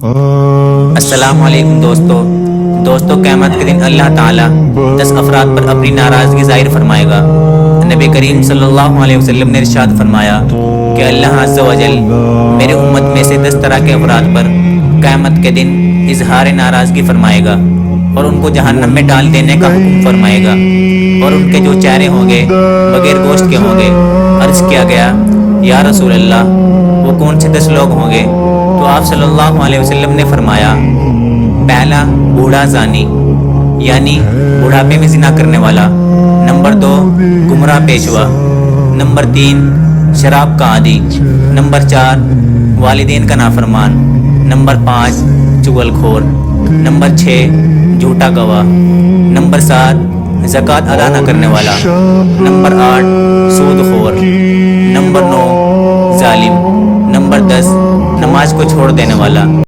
अस्सलामु अलैकुम दोस्तों क़यामत के दिन अल्लाह ताला 10 अफराद पर अपनी नाराज़गी ज़ाहिर फरमाएगा। नबी करीम सल्लल्लाहु अलैहि वसल्लम ने इरशाद फरमाया कि अल्लाह अज़्ज़ा व जल मेरे उम्मत में से 10 तरह के अफराद पर क़यामत के दिन इजहार नाराज़गी फरमाएगा और उनको जहन्नम में डाल देने का हुक्म फरमाएगा और उनके जो चेहरे होंगे बगैर गोश्त के होंगे। अर्ज़ किया गया, या रसूल अल्लाह, वो कौन से 10 लोग होंगे? तो आप सल्लल्लाहु अलैहि वसल्लम ने फरमाया, पहला बूढ़ा ज़ानी यानी बुढ़ापे में ज़िना करने वाला। नंबर 2 गुमराह पेशवा। नंबर 3 शराब का आदी। नंबर 4 वालिदैन का नाफरमान। नंबर 5 चुगलखोर। नंबर 6 झूठा गवाह। नंबर 7 ज़कात अदा न करने वाला। नंबर 8 सूदखोर। नंबर 9 जालिम। नंबर 10 नमाज को छोड़ देने वाला।